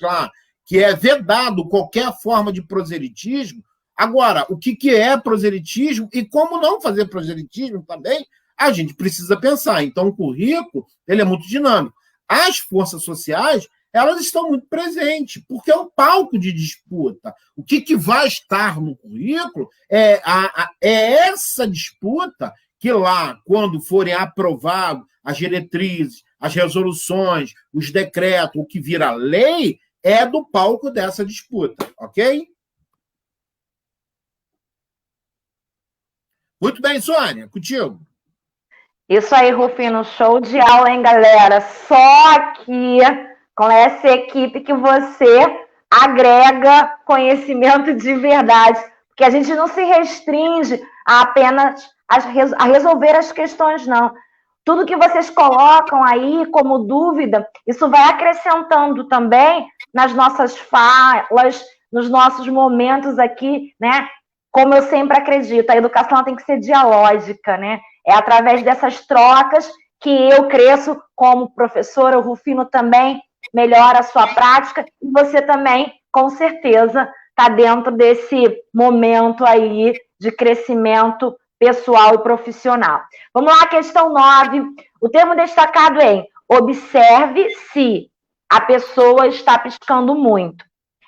lá que é vedado qualquer forma de proselitismo, agora, o que é proselitismo e como não fazer proselitismo também, a gente precisa pensar. Então, o currículo ele é muito dinâmico. As forças sociais, elas estão muito presentes, porque é um palco de disputa. O que vai estar no currículo é essa disputa que lá, quando forem aprovados as diretrizes, as resoluções, os decretos, o que vira lei, é do palco dessa disputa, ok? Muito bem, Sônia, contigo. Isso aí, Rufino, show de aula, hein, galera? Só aqui, com essa equipe, que você agrega conhecimento de verdade, porque a gente não se restringe a apenas a resolver as questões, não. Tudo que vocês colocam aí como dúvida, isso vai acrescentando também nas nossas falas, nos nossos momentos aqui, né? Como eu sempre acredito, a educação tem que ser dialógica, né? É através dessas trocas que eu cresço como professora, o Rufino também melhora a sua prática, e você também, com certeza, está dentro desse momento aí de crescimento pessoal e profissional. Vamos lá, questão 9. O termo destacado é: observe se a pessoa está piscando muito.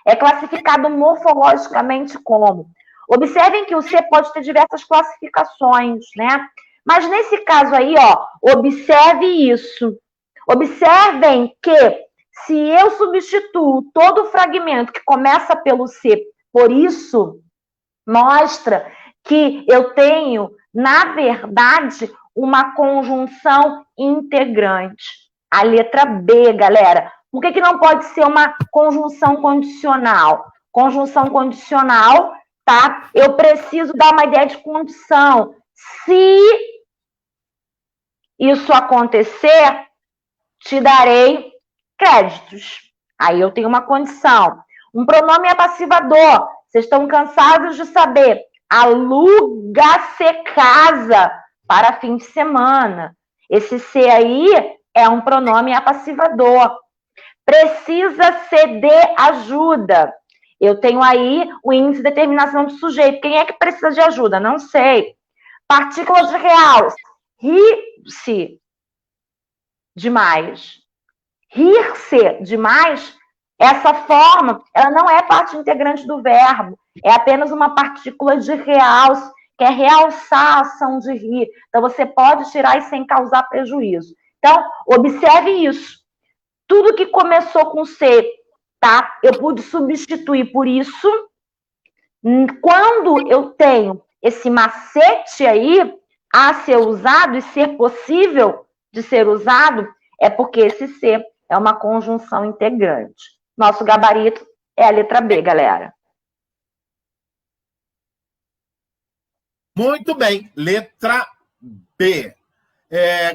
É classificado morfologicamente como... Observem que o C pode ter diversas classificações, né? Mas nesse caso aí, observe isso. Observem que se eu substituo todo o fragmento que começa pelo C por isso, mostra que eu tenho, na verdade, uma conjunção integrante. A letra B, galera. Por que não pode ser uma conjunção condicional? Conjunção condicional, tá? Eu preciso dar uma ideia de condição. Se isso acontecer, te darei créditos. Aí eu tenho uma condição. Um pronome apassivador. Vocês estão cansados de saber. Aluga-se casa para fim de semana. Esse C aí é um pronome apassivador. Precisa ceder ajuda. Eu tenho aí o índice de determinação do sujeito. Quem é que precisa de ajuda? Não sei. Partículas reais. Rir-se demais. Rir-se demais, essa forma, ela não é parte integrante do verbo. É apenas uma partícula de realce, que é realçar a ação de rir. Então, você pode tirar isso sem causar prejuízo. Então, observe isso. Tudo que começou com C, tá? Eu pude substituir por isso. Quando eu tenho esse macete aí a ser usado e ser possível de ser usado, é porque esse C é uma conjunção integrante. Nosso gabarito é a letra B, galera. Muito bem, letra B.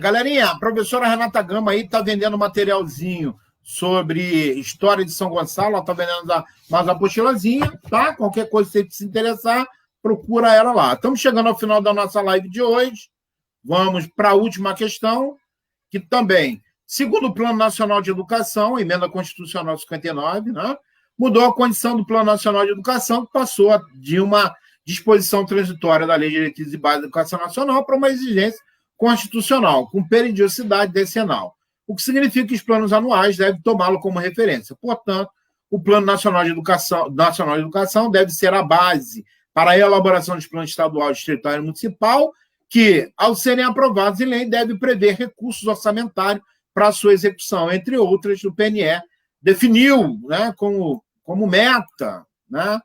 Galerinha, a professora Renata Gama aí está vendendo materialzinho sobre história de São Gonçalo, ela está vendendo umas apostilazinhas, tá? Qualquer coisa que você se interessar, procura ela lá. Estamos chegando ao final da nossa live de hoje. Vamos para a última questão, que também, segundo o Plano Nacional de Educação, emenda constitucional 59, né, mudou a condição do Plano Nacional de Educação, que passou de uma disposição transitória da Lei de Diretrizes e Bases da Educação Nacional para uma exigência constitucional, com periodicidade decenal, o que significa que os planos anuais devem tomá-lo como referência. Portanto, o Plano Nacional de Educação deve ser a base para a elaboração dos planos estadual, distrital e municipal, que, ao serem aprovados em lei, deve prever recursos orçamentários para a sua execução, entre outras, o PNE definiu, né, como meta. Né?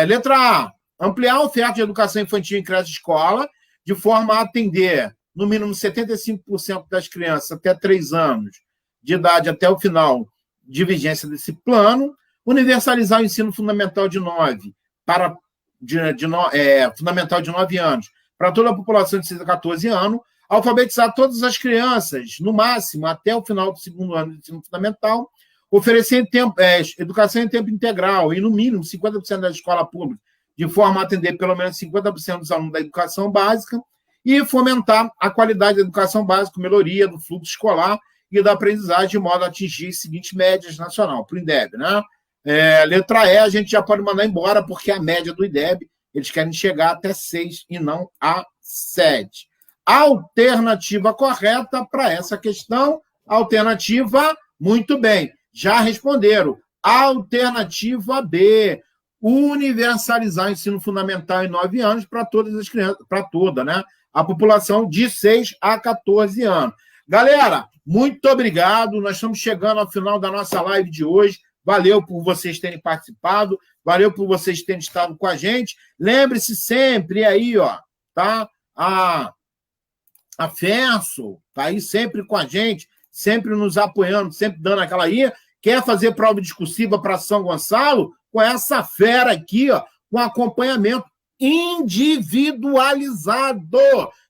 Letra A, ampliar a oferta de educação infantil em creche e escola, de forma a atender, no mínimo, 75% das crianças até 3 anos de idade até o final de vigência desse plano, universalizar o ensino fundamental de 9 anos para toda a população de 6 a 14 anos, alfabetizar todas as crianças, no máximo, até o final do 2º ano de ensino fundamental, oferecer educação em tempo integral e, no mínimo, 50% da escola pública, de forma a atender pelo menos 50% dos alunos da educação básica, e fomentar a qualidade da educação básica, melhoria do fluxo escolar e da aprendizagem, de modo a atingir as seguintes médias nacional, para o INDEB. Né? Letra E, a gente já pode mandar embora, porque a média do INDEB, eles querem chegar até 6 e não a 7. Alternativa correta para essa questão, alternativa, muito bem, já responderam. Alternativa B, universalizar o ensino fundamental em 9 anos para todas as crianças, para toda, né? A população de 6 a 14 anos. Galera, muito obrigado. Nós estamos chegando ao final da nossa live de hoje. Valeu por vocês terem participado. Valeu por vocês terem estado com a gente. Lembre-se sempre aí, ó, tá? A FENSO tá aí sempre com a gente, sempre nos apoiando, sempre dando aquela aí. Quer fazer prova discursiva para São Gonçalo? Com essa fera aqui, ó, com acompanhamento individualizado.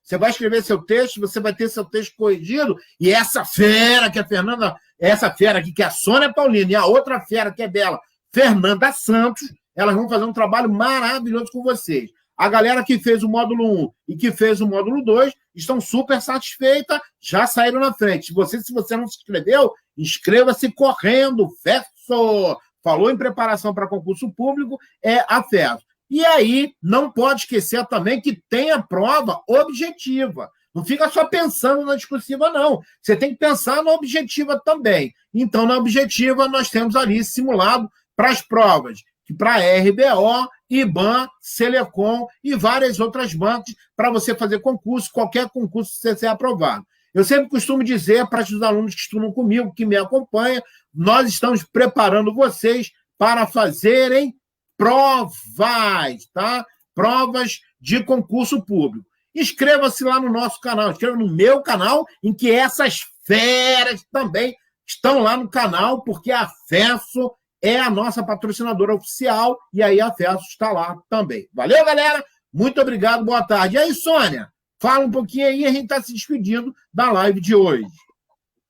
Você vai escrever seu texto, você vai ter seu texto corrigido, e essa fera que é a Fernanda, essa fera aqui que é a Sônia Paulino, e a outra fera que é dela, Fernanda Santos, elas vão fazer um trabalho maravilhoso com vocês. A galera que fez o módulo 1 e que fez o módulo 2 estão super satisfeitas, já saíram na frente. Se você não se inscreveu, inscreva-se correndo, FESO. Falou em preparação para concurso público, é a FESO. E aí, não pode esquecer também que tem a prova objetiva. Não fica só pensando na discursiva, não. Você tem que pensar na objetiva também. Então, na objetiva, nós temos ali simulado para as provas, que para RBO, IBAN, Selecom e várias outras bancas para você fazer concurso, qualquer concurso que você seja aprovado. Eu sempre costumo dizer para os alunos que estudam comigo, que me acompanham, nós estamos preparando vocês para fazerem provas, tá? Provas de concurso público. Inscreva-se lá no nosso canal, inscreva no meu canal, em que essas feras também estão lá no canal, porque a FESO é a nossa patrocinadora oficial, e aí a FESO está lá também. Valeu, galera? Muito obrigado, boa tarde. E aí, Sônia, fala um pouquinho aí, a gente está se despedindo da live de hoje.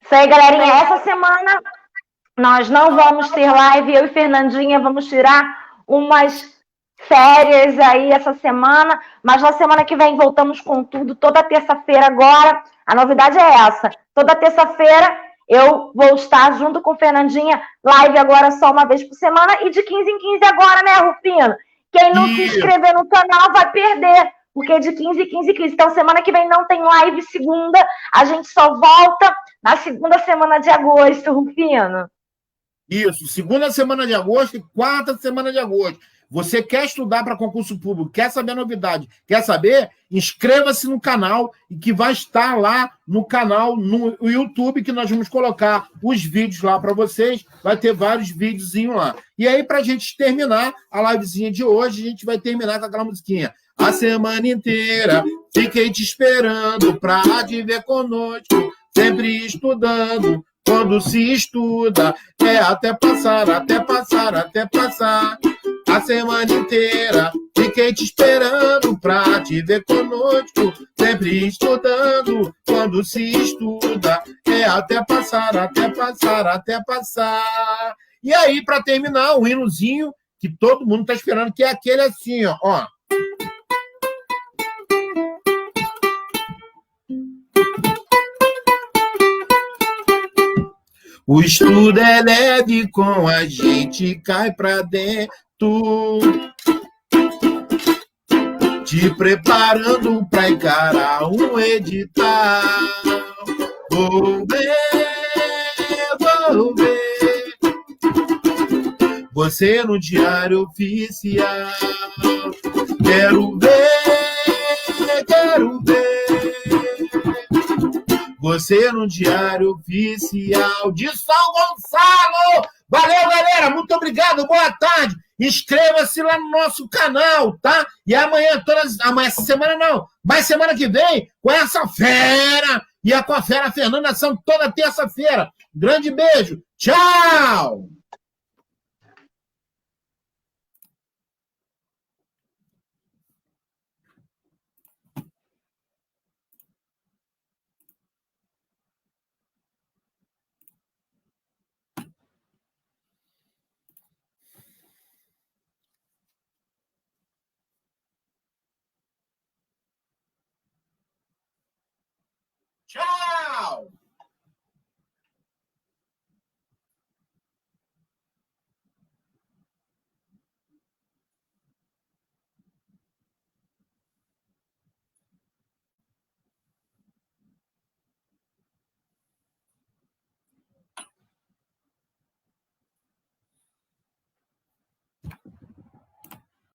Isso aí, galerinha. Essa semana nós não vamos ter live, eu e Fernandinha vamos tirar umas férias aí essa semana, mas na semana que vem voltamos com tudo, toda terça-feira agora. A novidade é essa, toda terça-feira eu vou estar junto com Fernandinha, live agora só uma vez por semana, e de 15 em 15 agora, né, Rufino? Quem não se inscrever no canal vai perder, porque de 15 em 15 em 15. Então, semana que vem não tem live segunda, a gente só volta na segunda semana de agosto, Rufino. Isso, segunda semana de agosto e quarta semana de agosto. Você quer estudar para concurso público, quer saber a novidade, quer saber? Inscreva-se no canal, e que vai estar lá no canal, no YouTube, que nós vamos colocar os vídeos lá para vocês. Vai ter vários videozinhos lá. E aí, para a gente terminar a livezinha de hoje, a gente vai terminar com aquela musiquinha. A semana inteira fiquei te esperando para te ver conosco, sempre estudando. Quando se estuda, é até passar, até passar, até passar. A semana inteira fiquei te esperando pra te ver conosco, sempre estudando. Quando se estuda, é até passar, até passar, até passar. E aí, para terminar, o hinozinho que todo mundo tá esperando, que é aquele assim, ó. O estudo é leve, com a gente cai pra dentro. te preparando para encarar um edital. Vou ver você no Diário Oficial. Quero ver você no Diário Oficial de São Gonçalo. Valeu, galera, muito obrigado, boa tarde. Inscreva-se lá no nosso canal, tá? E amanhã, essa semana não, mas semana que vem, com essa fera, e com a fera Fernanda, são toda terça-feira. Grande beijo, tchau!